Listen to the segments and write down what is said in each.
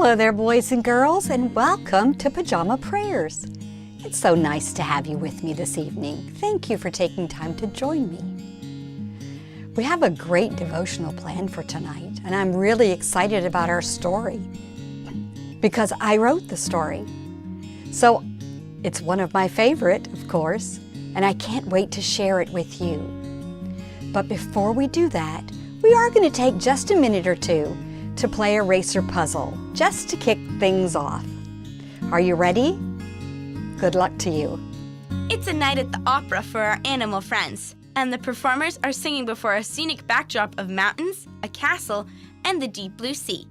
Hello there, boys and girls, and welcome to Pajama Prayers. It's so nice to have you with me this evening. Thank you for taking time to join me. We have a great devotional planned for tonight, and I'm really excited about our story because I wrote the story. So it's one of my favorite, of course, and I can't wait to share it with you. But before we do that, we are going to take just a minute or two to play a racer puzzle, just to kick things off. Are you ready? Good luck to you. It's a night at the opera for our animal friends, and the performers are singing before a scenic backdrop of mountains, a castle, and the deep blue sea.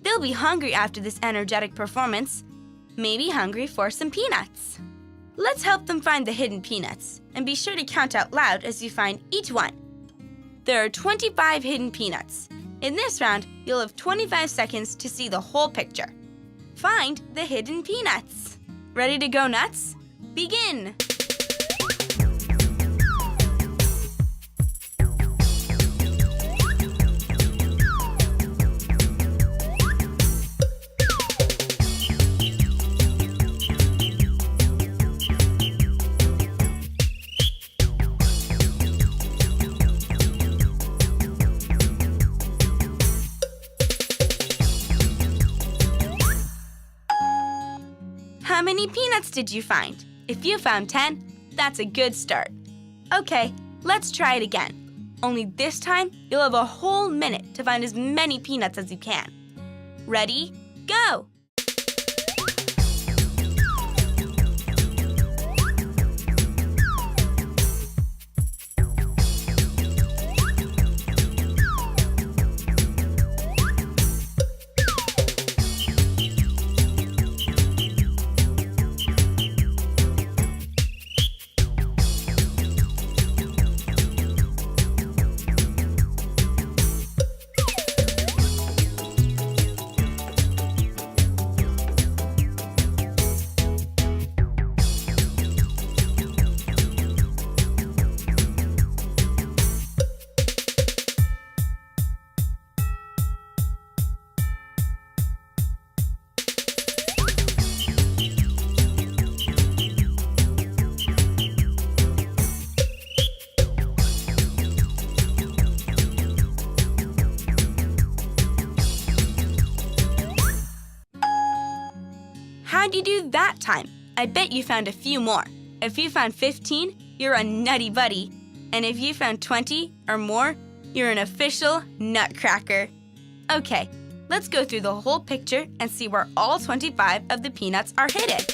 They'll be hungry after this energetic performance, maybe hungry for some peanuts. Let's help them find the hidden peanuts, and be sure to count out loud as you find each one. There are 25 hidden peanuts. In this round, you'll have 25 seconds to see the whole picture. Find the hidden peanuts. Ready to go nuts? Begin! How many peanuts did you find? If you found 10, that's a good start. Okay, let's try it again. Only this time, you'll have a whole minute to find as many peanuts as you can. Ready? Go! How'd you do that time? I bet you found a few more. If you found 15, you're a nutty buddy. And if you found 20 or more, you're an official nutcracker. Okay, let's go through the whole picture and see where all 25 of the peanuts are hidden.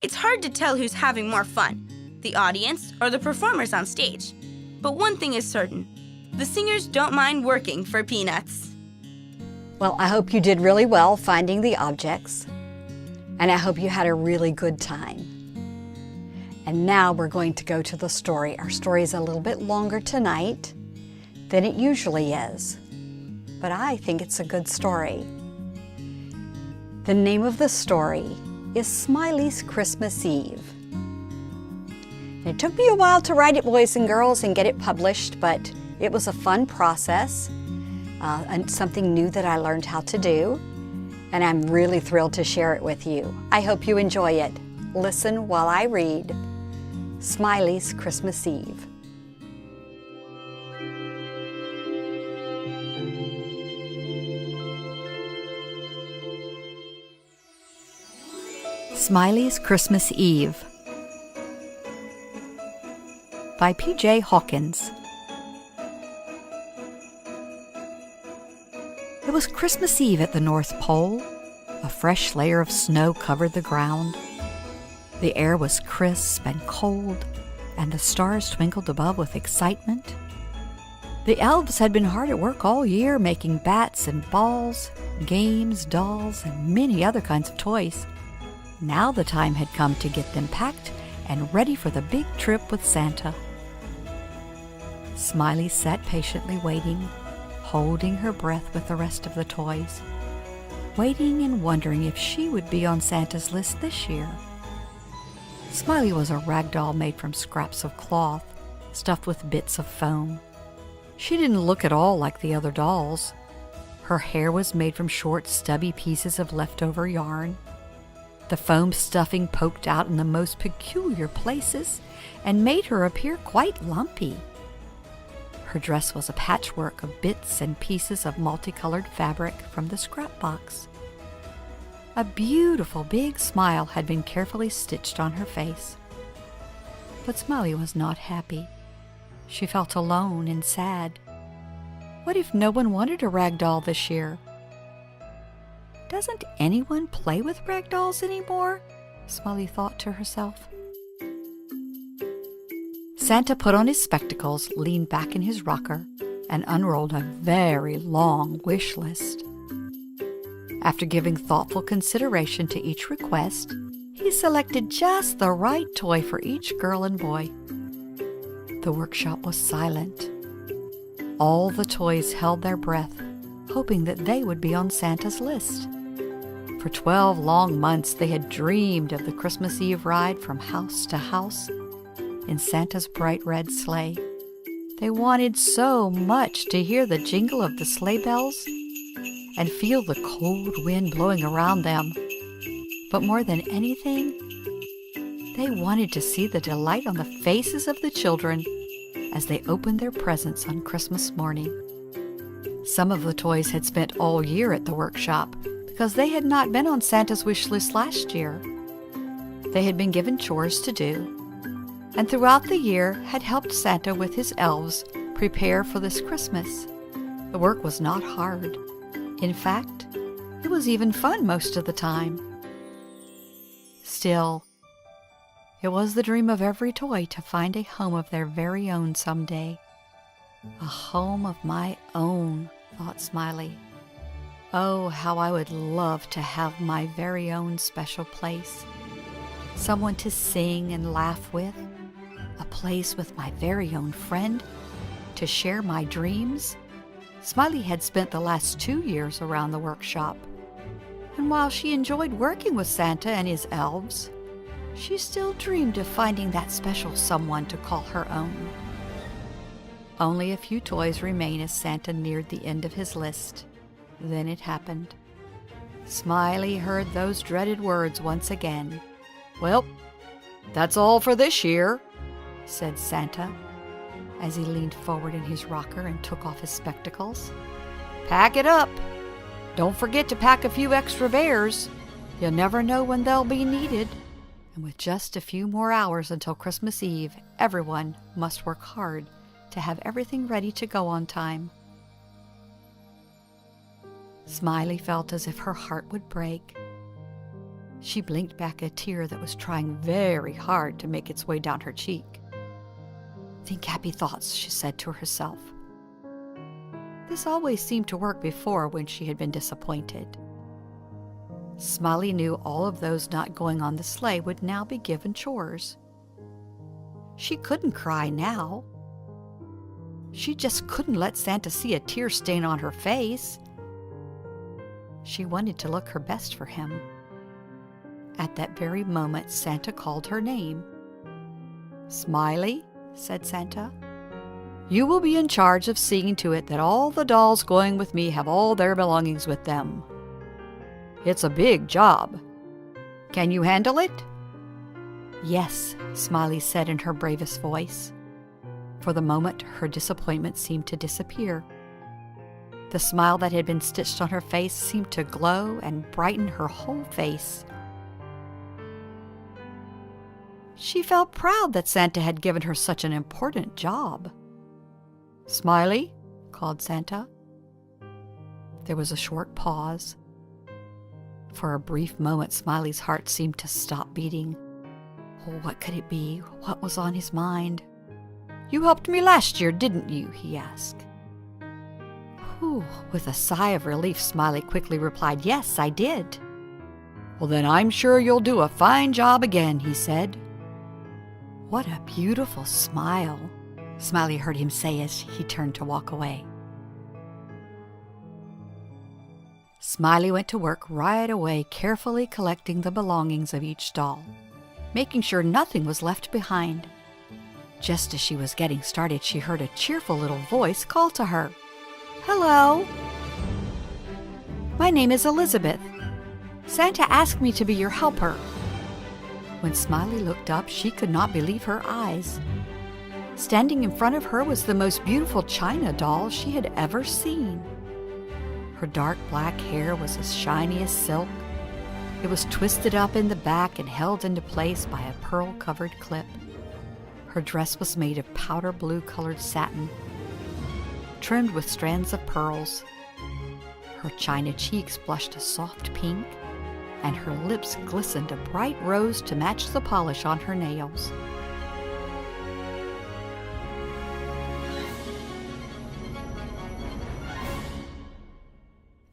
It's hard to tell who's having more fun, the audience or the performers on stage. But one thing is certain, the singers don't mind working for peanuts. Well, I hope you did really well finding the objects, and I hope you had a really good time. And now we're going to go to the story. Our story is a little bit longer tonight than it usually is, but I think it's a good story. The name of the story is Smiley's Christmas Eve. And it took me a while to write it, boys and girls, and get it published, but it was a fun process and something new that I learned how to do, and I'm really thrilled to share it with you. I hope you enjoy it. Listen while I read Smiley's Christmas Eve. Smiley's Christmas Eve by P.J. Hawkins. It was Christmas Eve at the North Pole. A fresh layer of snow covered the ground. The air was crisp and cold, and the stars twinkled above with excitement. The elves had been hard at work all year making bats and balls, games, dolls, and many other kinds of toys. Now the time had come to get them packed and ready for the big trip with Santa. Smiley sat patiently waiting, holding her breath with the rest of the toys, waiting and wondering if she would be on Santa's list this year. Smiley was a rag doll made from scraps of cloth, stuffed with bits of foam. She didn't look at all like the other dolls. Her hair was made from short, stubby pieces of leftover yarn. The foam stuffing poked out in the most peculiar places and made her appear quite lumpy. Her dress was a patchwork of bits and pieces of multicolored fabric from the scrap box. A beautiful big smile had been carefully stitched on her face. But Smiley was not happy. She felt alone and sad. What if no one wanted a rag doll this year? Doesn't anyone play with rag dolls anymore? Smiley thought to herself. Santa put on his spectacles, leaned back in his rocker, and unrolled a very long wish list. After giving thoughtful consideration to each request, he selected just the right toy for each girl and boy. The workshop was silent. All the toys held their breath, hoping that they would be on Santa's list. For 12 long months, they had dreamed of the Christmas Eve ride from house to house in Santa's bright red sleigh. They wanted so much to hear the jingle of the sleigh bells and feel the cold wind blowing around them. But more than anything, they wanted to see the delight on the faces of the children as they opened their presents on Christmas morning. Some of the toys had spent all year at the workshop because they had not been on Santa's wish list last year. They had been given chores to do, and throughout the year had helped Santa with his elves prepare for this Christmas. The work was not hard. In fact, it was even fun most of the time. Still, it was the dream of every toy to find a home of their very own someday. A home of my own, thought Smiley. Oh, how I would love to have my very own special place. Someone to sing and laugh with. A place with my very own friend to share my dreams. Smiley had spent the last 2 years around the workshop. And while she enjoyed working with Santa and his elves, she still dreamed of finding that special someone to call her own. Only a few toys remained as Santa neared the end of his list. Then it happened. Smiley heard those dreaded words once again. "Well, that's all for this year," said Santa, as he leaned forward in his rocker and took off his spectacles. "Pack it up. Don't forget to pack a few extra bears. You never know when they'll be needed." And with just a few more hours until Christmas Eve, everyone must work hard to have everything ready to go on time. Smiley felt as if her heart would break. She blinked back a tear that was trying very hard to make its way down her cheek. "Think happy thoughts," she said to herself. This always seemed to work before when she had been disappointed. Smiley knew all of those not going on the sleigh would now be given chores. She couldn't cry now. She just couldn't let Santa see a tear stain on her face. She wanted to look her best for him. At that very moment, Santa called her name. "Smiley," said Santa, "you will be in charge of seeing to it that all the dolls going with me have all their belongings with them. It's a big job. Can you handle it?" "Yes," Smiley said in her bravest voice. For the moment, her disappointment seemed to disappear. The smile that had been stitched on her face seemed to glow and brighten her whole face. She felt proud that Santa had given her such an important job. "Smiley," called Santa. There was a short pause. For a brief moment, Smiley's heart seemed to stop beating. Oh, what could it be? What was on his mind? "You helped me last year, didn't you?" he asked. Whew, with a sigh of relief, Smiley quickly replied, "Yes, I did." "Well, then I'm sure you'll do a fine job again," he said. "What a beautiful smile," Smiley heard him say as he turned to walk away. Smiley went to work right away, carefully collecting the belongings of each doll, making sure nothing was left behind. Just as she was getting started, she heard a cheerful little voice call to her. "Hello. My name is Elizabeth. Santa asked me to be your helper." When Smiley looked up, she could not believe her eyes. Standing in front of her was the most beautiful china doll she had ever seen. Her dark black hair was as shiny as silk. It was twisted up in the back and held into place by a pearl-covered clip. Her dress was made of powder blue-colored satin, trimmed with strands of pearls. Her china cheeks blushed a soft pink, and her lips glistened a bright rose to match the polish on her nails.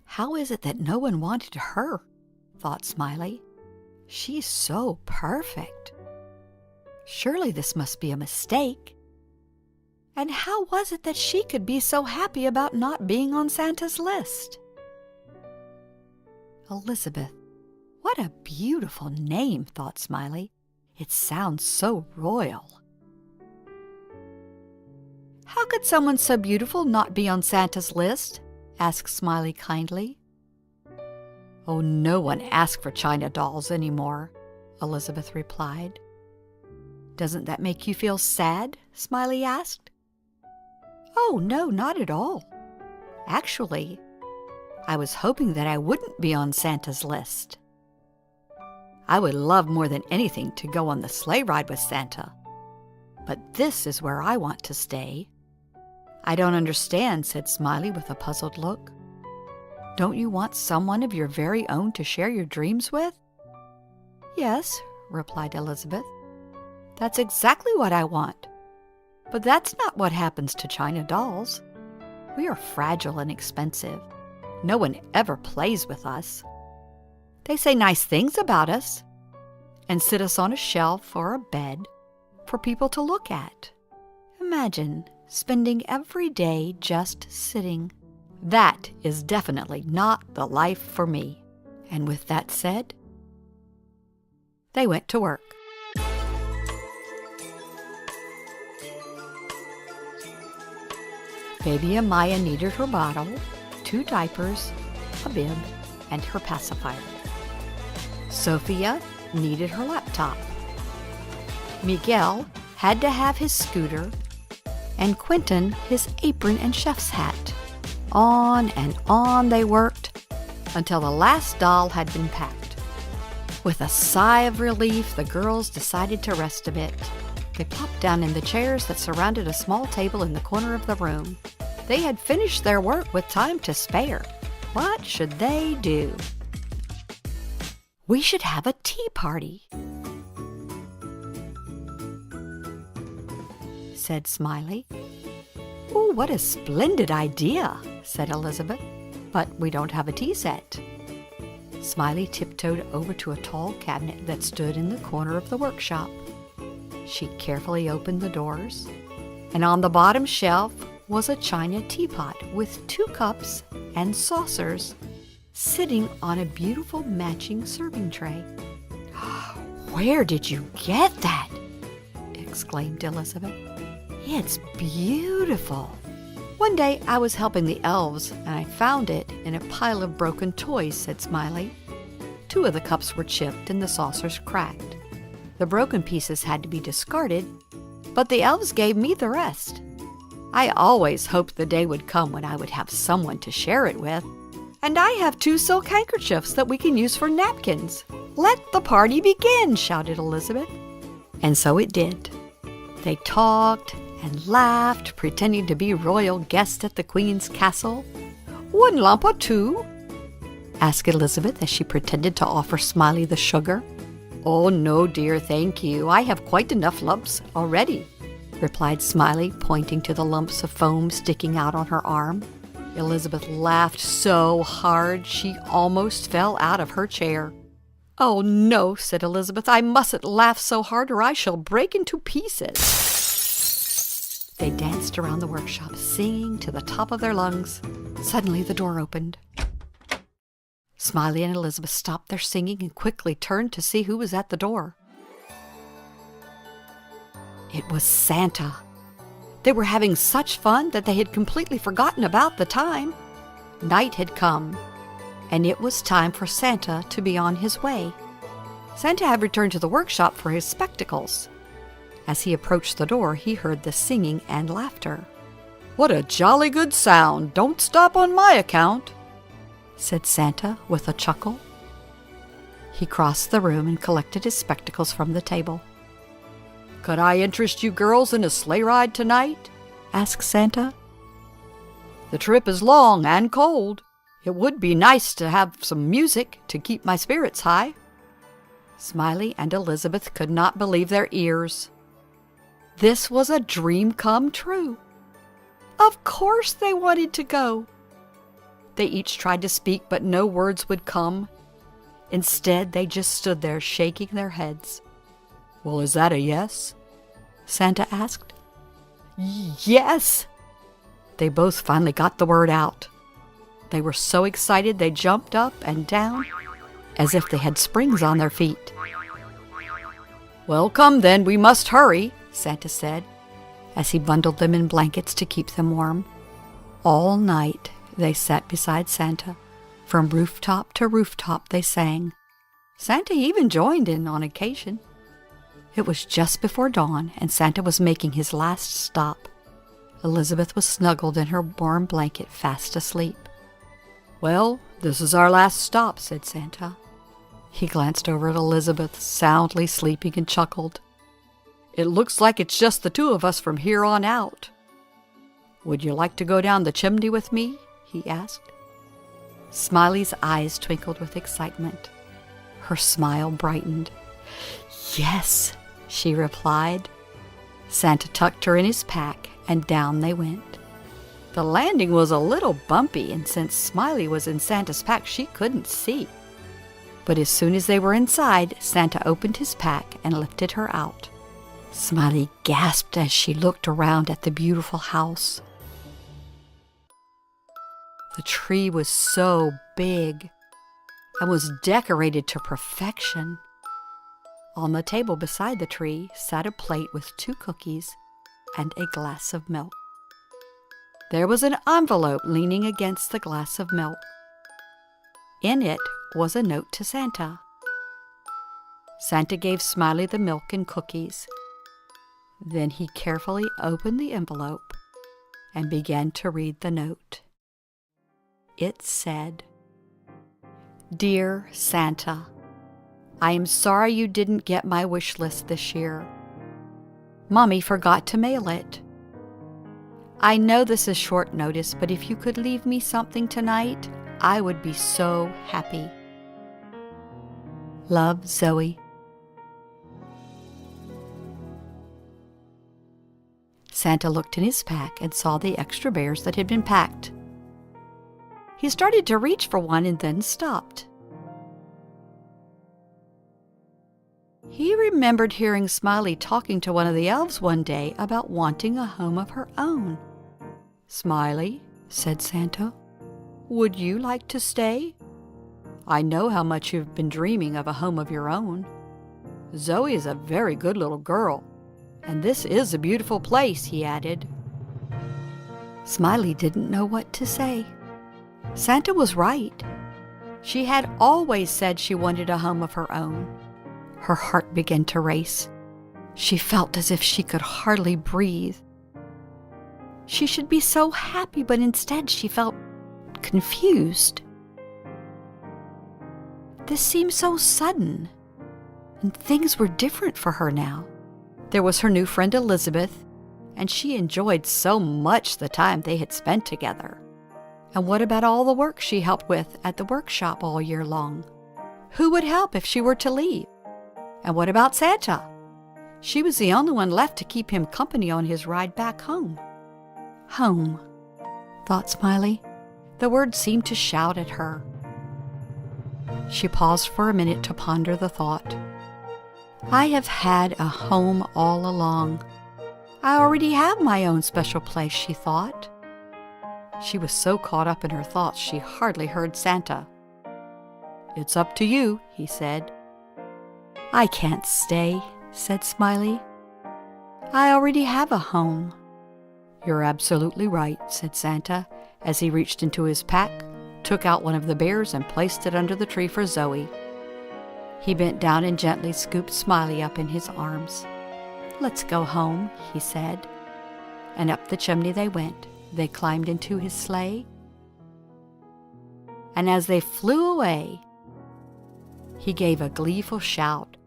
"How is it that no one wanted her?" thought Smiley. "She's so perfect. Surely this must be a mistake. And how was it that she could be so happy about not being on Santa's list?" Elizabeth. What a beautiful name, thought Smiley. It sounds so royal. "How could someone so beautiful not be on Santa's list?" asked Smiley kindly. "Oh, no one asks for china dolls anymore," Elizabeth replied. "Doesn't that make you feel sad?" Smiley asked. "Oh, no, not at all. Actually, I was hoping that I wouldn't be on Santa's list. I would love more than anything to go on the sleigh ride with Santa. But this is where I want to stay." "I don't understand," said Smiley with a puzzled look. "Don't you want someone of your very own to share your dreams with?" "Yes," replied Elizabeth. "That's exactly what I want. But that's not what happens to china dolls. We are fragile and expensive. No one ever plays with us. They say nice things about us and sit us on a shelf or a bed for people to look at. Imagine spending every day just sitting. That is definitely not the life for me." And with that said, they went to work. Baby Amaya needed her bottle, 2 diapers, a bib, and her pacifier. Sophia needed her laptop. Miguel had to have his scooter, and Quentin his apron and chef's hat. On and on they worked until the last doll had been packed. With a sigh of relief, the girls decided to rest a bit. They plopped down in the chairs that surrounded a small table in the corner of the room. They had finished their work with time to spare. What should they do? "We should have a tea party," said Smiley. "Oh, what a splendid idea," said Elizabeth. "But we don't have a tea set." Smiley tiptoed over to a tall cabinet that stood in the corner of the workshop. She carefully opened the doors, and on the bottom shelf was a china teapot with 2 cups and saucers sitting on a beautiful matching serving tray. "Where did you get that?" exclaimed Elizabeth. "It's beautiful. One day I was helping the elves and I found it in a pile of broken toys," said Smiley. 2 of the cups were chipped and the saucers cracked. The broken pieces had to be discarded, but the elves gave me the rest. I always hoped the day would come when I would have someone to share it with. And I have 2 silk handkerchiefs that we can use for napkins. "Let the party begin," shouted Elizabeth. And so it did. They talked and laughed, pretending to be royal guests at the Queen's castle. "One lump or 2? asked Elizabeth as she pretended to offer Smiley the sugar. "Oh, no, dear, thank you. I have quite enough lumps already," replied Smiley, pointing to the lumps of foam sticking out on her arm. Elizabeth laughed so hard she almost fell out of her chair. "Oh, no," said Elizabeth. "I mustn't laugh so hard or I shall break into pieces." They danced around the workshop, singing to the top of their lungs. Suddenly the door opened. Smiley and Elizabeth stopped their singing and quickly turned to see who was at the door. It was Santa. They were having such fun that they had completely forgotten about the time. Night had come, and it was time for Santa to be on his way. Santa had returned to the workshop for his spectacles. As he approached the door, he heard the singing and laughter. "What a jolly good sound! Don't stop on my account," said Santa with a chuckle. He crossed the room and collected his spectacles from the table. "Could I interest you girls in a sleigh ride tonight?" asked Santa. "The trip is long and cold. It would be nice to have some music to keep my spirits high." Smiley and Elizabeth could not believe their ears. This was a dream come true. Of course they wanted to go. They each tried to speak, but no words would come. Instead, they just stood there shaking their heads. "Well, is that a yes?" Santa asked. "Yes!" They both finally got the word out. They were so excited they jumped up and down as if they had springs on their feet. "Well, come then, we must hurry," Santa said, as he bundled them in blankets to keep them warm. All night they sat beside Santa. From rooftop to rooftop they sang. Santa even joined in on occasion. It was just before dawn, and Santa was making his last stop. Elizabeth was snuggled in her warm blanket, fast asleep. "Well, this is our last stop," said Santa. He glanced over at Elizabeth, soundly sleeping, and chuckled. "It looks like it's just the two of us from here on out. Would you like to go down the chimney with me?" he asked. Smiley's eyes twinkled with excitement. Her smile brightened. "Yes," she replied. Santa tucked her in his pack, and down they went. The landing was a little bumpy, and since Smiley was in Santa's pack, she couldn't see. But as soon as they were inside, Santa opened his pack and lifted her out. Smiley gasped as she looked around at the beautiful house. The tree was so big and was decorated to perfection. On the table beside the tree sat a plate with 2 cookies and a glass of milk. There was an envelope leaning against the glass of milk. In it was a note to Santa. Santa gave Smiley the milk and cookies. Then he carefully opened the envelope and began to read the note. It said, "Dear Santa, I am sorry you didn't get my wish list this year. Mommy forgot to mail it. I know this is short notice, but if you could leave me something tonight, I would be so happy. Love, Zoe." Santa looked in his pack and saw the extra bears that had been packed. He started to reach for one and then stopped. He remembered hearing Smiley talking to one of the elves one day about wanting a home of her own. "Smiley," said Santa, "would you like to stay? I know how much you've been dreaming of a home of your own. Zoe is a very good little girl, and this is a beautiful place," he added. Smiley didn't know what to say. Santa was right. She had always said she wanted a home of her own. Her heart began to race. She felt as if she could hardly breathe. She should be so happy, but instead she felt confused. This seemed so sudden, and things were different for her now. There was her new friend Elizabeth, and she enjoyed so much the time they had spent together. And what about all the work she helped with at the workshop all year long? Who would help if she were to leave? And what about Santa? She was the only one left to keep him company on his ride back home. Home, thought Smiley. The word seemed to shout at her. She paused for a minute to ponder the thought. I have had a home all along. I already have my own special place, she thought. She was so caught up in her thoughts she hardly heard Santa. It's up to you, he said. I can't stay, said Smiley. I already have a home. You're absolutely right, said Santa, as he reached into his pack, took out one of the bears and placed it under the tree for Zoe. He bent down and gently scooped Smiley up in his arms. Let's go home, he said. And up the chimney they went. They climbed into his sleigh. And as they flew away, he gave a gleeful shout.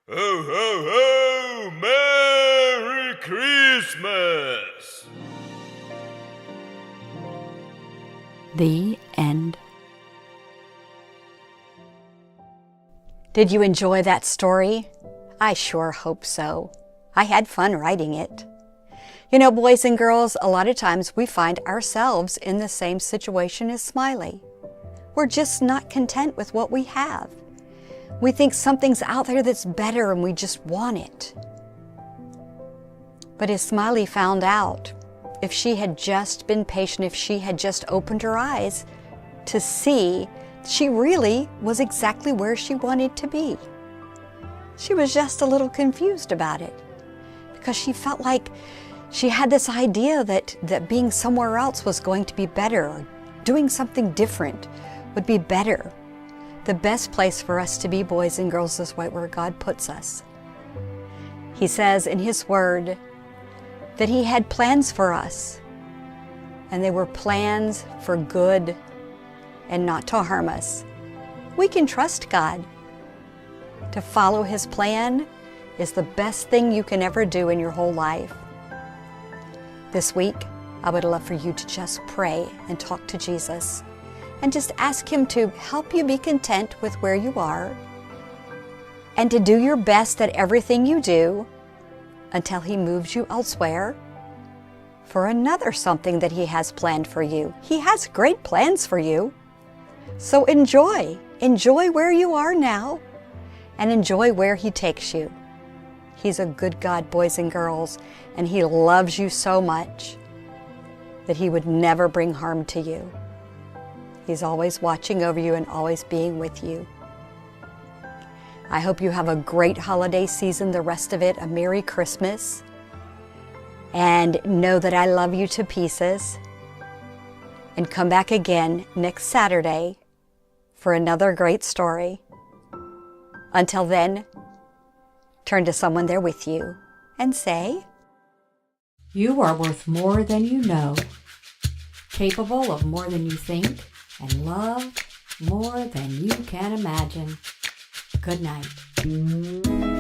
Ho, ho, ho! Merry Christmas! The end. Did you enjoy that story? I sure hope so. I had fun writing it. You know, boys and girls, a lot of times we find ourselves in the same situation as Smiley. We're just not content with what we have. We think something's out there that's better and we just want it. But as Smiley found out, if she had just been patient, if she had just opened her eyes to see she really was exactly where she wanted to be. She was just a little confused about it because she felt like she had this idea that being somewhere else was going to be better, or doing something different would be better. The best place for us to be, boys and girls, is right where God puts us. He says in His Word that He had plans for us, and they were plans for good and not to harm us. We can trust God. To follow His plan is the best thing you can ever do in your whole life. This week, I would love for you to just pray and talk to Jesus and just ask Him to help you be content with where you are and to do your best at everything you do until He moves you elsewhere for another something that He has planned for you. He has great plans for you. So enjoy where you are now and enjoy where He takes you. He's a good God, boys and girls, and He loves you so much that He would never bring harm to you. He's always watching over you and always being with you. I hope you have a great holiday season, the rest of it, a Merry Christmas. And know that I love you to pieces. And come back again next Saturday for another great story. Until then, turn to someone there with you and say, you are worth more than you know, capable of more than you think, and loved more than you can imagine. Good night.